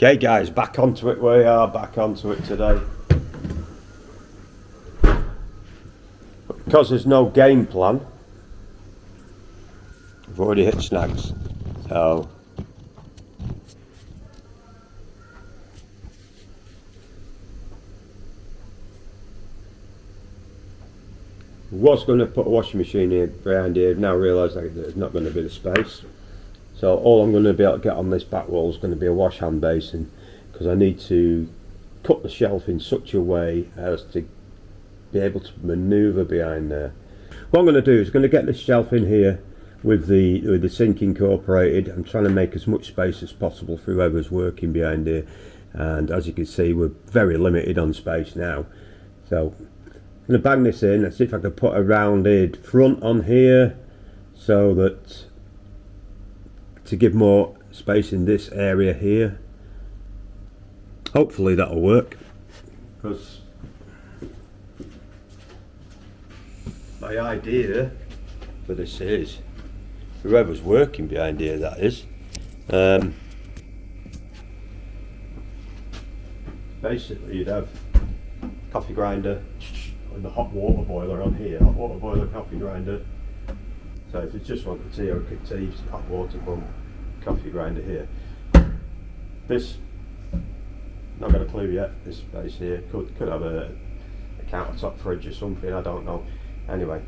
Okay guys, back onto it. We are back onto it today. But because there's no game plan, I've already hit snags. So was going to put a washing machine here behind here, now realise that there's not going to be the space. So all I'm going to be able to get on this back wall is going to be a wash hand basin, because I need to cut the shelf in such a way as to be able to manoeuvre behind there. What I'm going to do is going to get this shelf in here with the sink incorporated. I'm trying to make as much space as possible for whoever's working behind here, and as you can see we're very limited on space now. So I'm going to bang this in. Let's see if I can put a rounded front on here so that to give more space in this area here. Hopefully that'll work, because my idea for this is whoever's working behind here, that is, basically you'd have coffee grinder and the hot water boiler on here, hot water boiler, coffee grinder. So if it's just want the tea or a tea, hot water pump, coffee grinder here. This, not got a clue yet, this space here, could have a countertop fridge or something, I don't know. Anyway,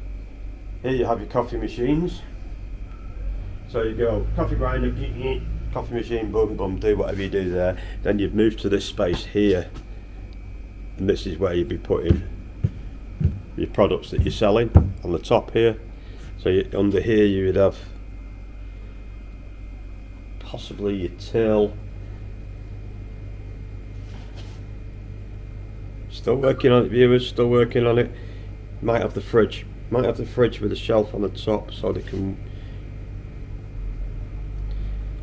here you have your coffee machines. So you go coffee grinder, coffee machine, boom, boom, do whatever you do there. Then you'd move to this space here, and this is where you'd be putting your products that you're selling on the top here. So under here you would have possibly your till. Still working on it, viewers, still working on it. Might have the fridge with a shelf on the top so they can.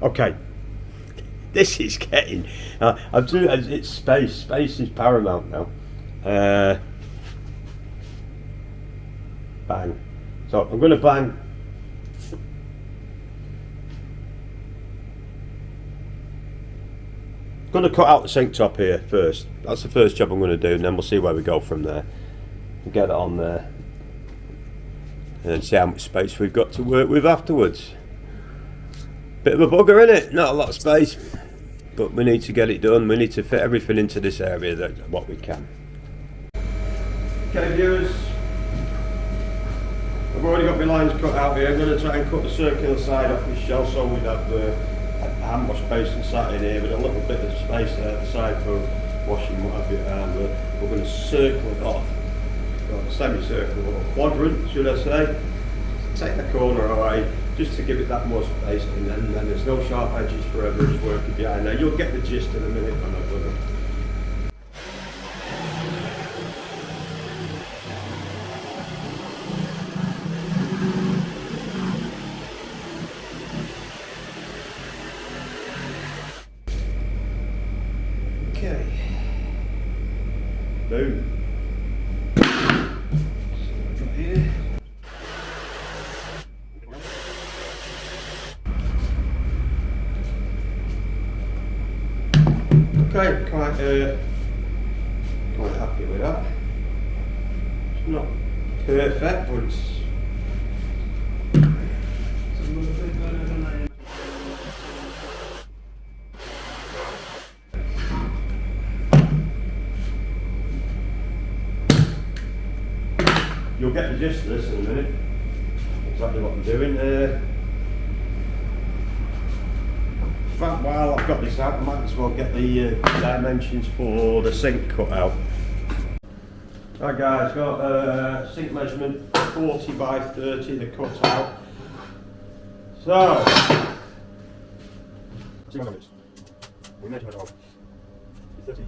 Okay, this is getting. It's space. Space is paramount now. Bang. So I'm going to bang. Going to cut out the sink top here first. That's the first job I'm going to do, and then we'll see where we go from there. We'll get it on there, and then see how much space we've got to work with afterwards. Bit of a bugger, innit? Not a lot of space, but we need to get it done. We need to fit everything into this area, what we can. Okay, viewers. I've already got my lines cut out here. I'm going to try and cut the circular side off this shelf so we'd have how much space inside in here, with a little bit of space there at the side for washing what have you, and we're going to circle it off. Got a semicircle or quadrant, should I say. Take the corner away just to give it that more space, and then there's no sharp edges for whoever's working behind there. You'll get the gist in a minute when I've done it. Okay. Boom. Here. Okay, quite happy with that. It's not perfect, but it's a little bit better than I. You'll get the gist of this in a minute, exactly what I'm doing. In fact, while I've got this out, I might as well get the dimensions for the sink cut out. Right guys, got sink measurement 40 by 30, the cut out. So, we measure it all. 30.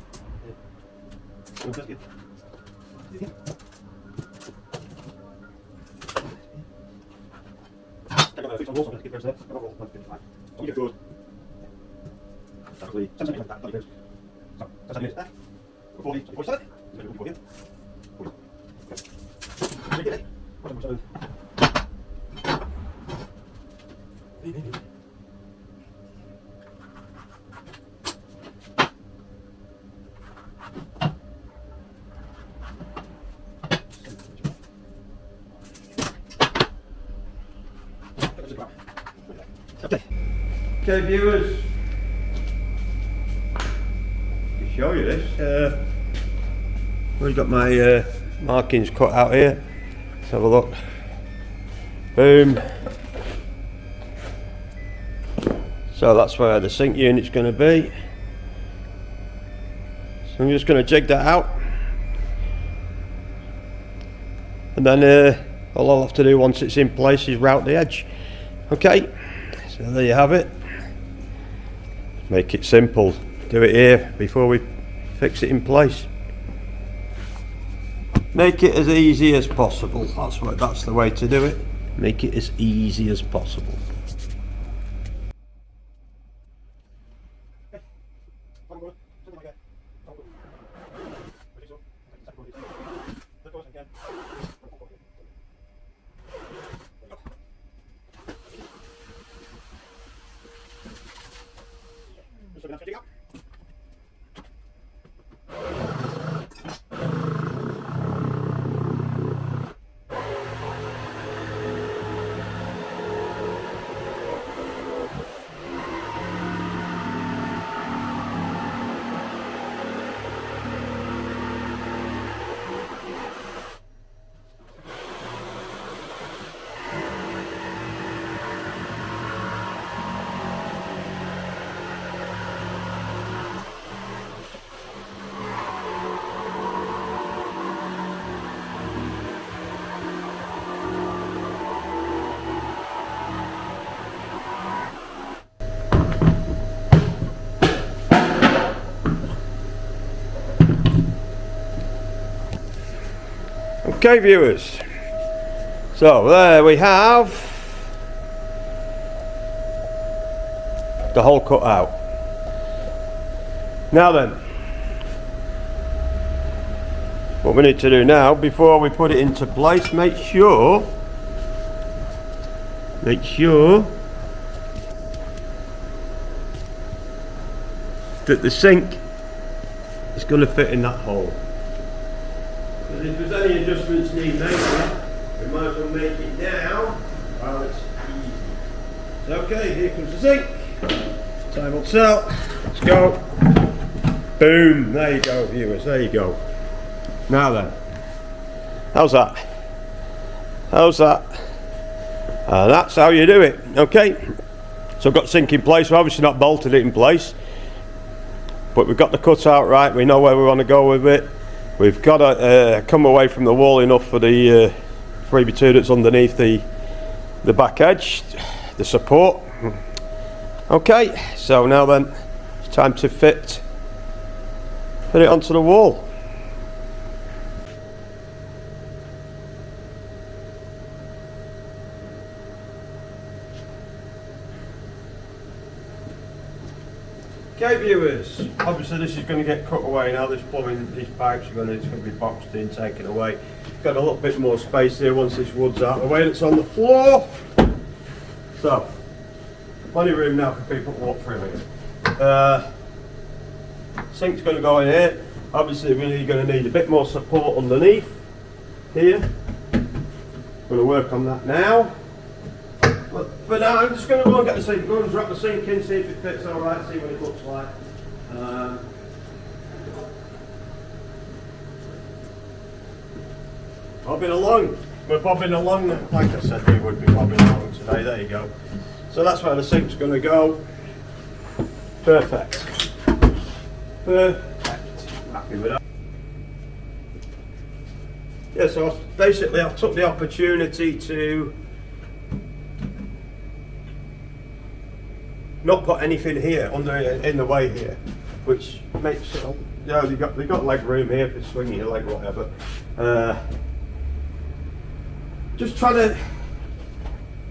Okay, viewers, to show you this, we've got my markings cut out here. Let's have a look. Boom. So that's where the sink unit's going to be. So I'm just going to jig that out, and then all I'll have to do once it's in place is route the edge. Okay, so there you have it. Make it simple. Do it here before we fix it in place. Make it as easy as possible. That's the way to do it. Make it as easy as possible. Okay, viewers, so there we have the hole cut out. Now then, what we need to do now, before we put it into place, make sure that the sink is going to fit in that hole. Because if there's any adjustments need making, we might as well make it now while it's easy. Okay, here comes the sink. Time will tell. Let's go. Boom. There you go, viewers. There you go. Now then, how's that? How's that? That's how you do it. Okay. So I've got the sink in place. We've obviously not bolted it in place, but we've got the cutout right. We know where we want to go with it. We've got to come away from the wall enough for the 3x2 that's underneath the back edge, the support. Okay, so now then it's time to fit it onto the wall. Okay, viewers, obviously this is going to get cut away now. This plumbing, these pipes it's going to be boxed in, taken away. Got a little bit more space here once this wood's out of the way that's on the floor. So, plenty of room now for people to walk through it. Sink's going to go in here. Obviously we're going to need a bit more support underneath here. Going to work on that now. But for now, I'm just going to go and get the sink, go and drop the sink in, see if it fits alright, see what it looks like. Bobbing along. We're bobbing along, like I said we would be bobbing along today. There you go. So that's where the sink's going to go. Perfect. Perfect. Happy with that. Yeah, so basically I've took the opportunity to not put anything here in the way here, which makes it, yeah, they've got leg room here for swinging your leg, whatever. Just trying to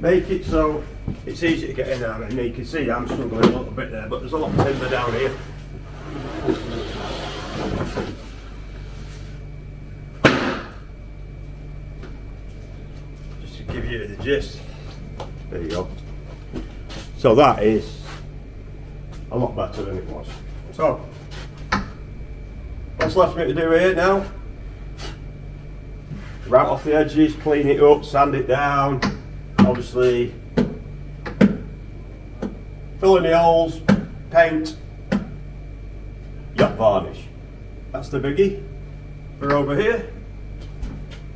make it so it's easy to get in there. I mean, you can see I'm struggling a little bit there, but there's a lot of timber down here. Just to give you the gist. There you go. So that is a lot better than it was. So, what's left for me to do here now? Route off the edges, clean it up, sand it down, obviously fill in the holes, paint, yacht varnish. That's the biggie for over here.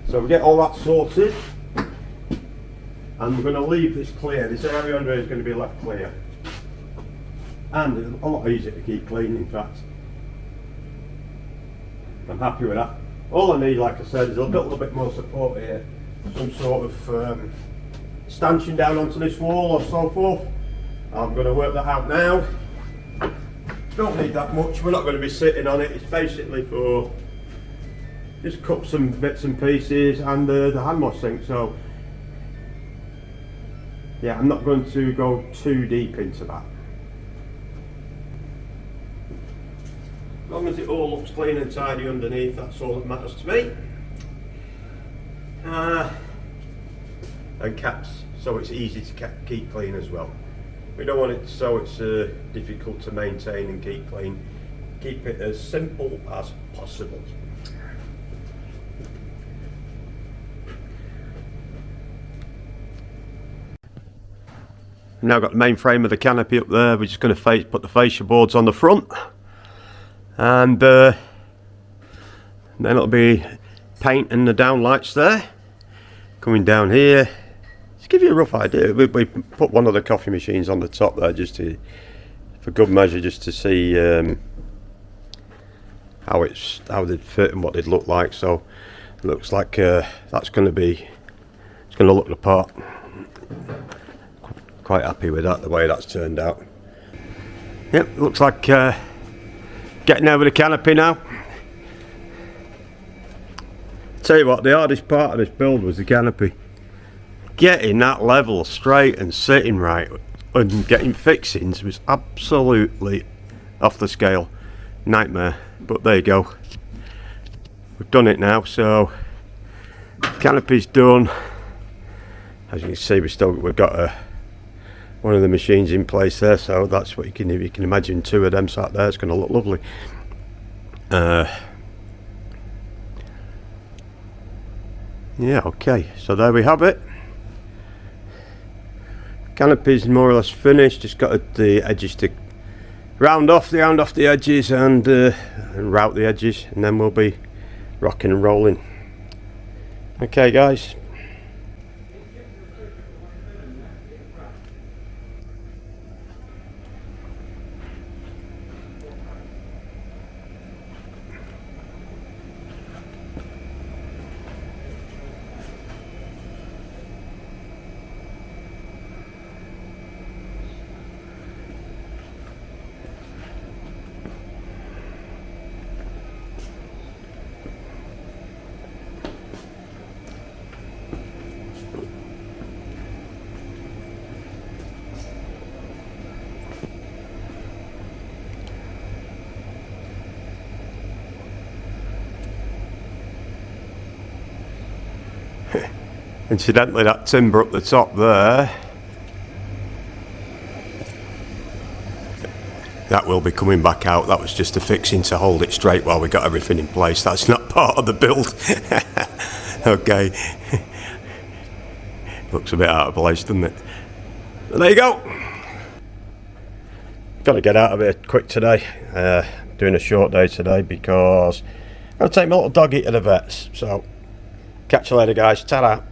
So we get all that sorted, and we're going to leave this clear. This area under here is going to be left clear, and it's a lot easier to keep clean, in fact. I'm happy with that. All I need, like I said, is a little bit more support here, some sort of stanchion down onto this wall or so forth. I'm going to work that out now. Don't need that much, we're not going to be sitting on it. It's basically for just cups and bits and pieces, and the hand wash sink. So yeah, I'm not going to go too deep into that. As long as it all looks clean and tidy underneath, that's all that matters to me. And caps, so it's easy to keep clean as well. We don't want it so it's difficult to maintain and keep clean. Keep it as simple as possible. Now got the main frame of the canopy up there. We're just going to put the fascia boards on the front, and then it'll be paint and the downlights there. Coming down here, to give you a rough idea, we put one of the coffee machines on the top there just for good measure, just to see how they'd fit and what they'd look like. So it looks like that's going to look the part. Quite happy with that, the way that's turned out. Yep, looks like getting over the canopy now. Tell you what, the hardest part of this build was the canopy. Getting that level straight and sitting right and getting fixings was absolutely off the scale. Nightmare. But there you go. We've done it now, so canopy's done. As you can see, we've got one of the machines in place there, so that's what you can imagine. Two of them sat there. It's going to look lovely. Yeah, okay, so there we have it. Canopy's more or less finished. Just got the edges to round off the edges and route the edges, and then we'll be rocking and rolling. Okay guys. Incidentally, that timber up the top there, that will be coming back out. That was just a fixing to hold it straight while we got everything in place. That's not part of the build. Okay. Looks a bit out of place, doesn't it? But there you go. Got to get out of here quick today. Doing a short day today because I'm going to take my little doggy to the vets. So, catch you later guys. Ta-da.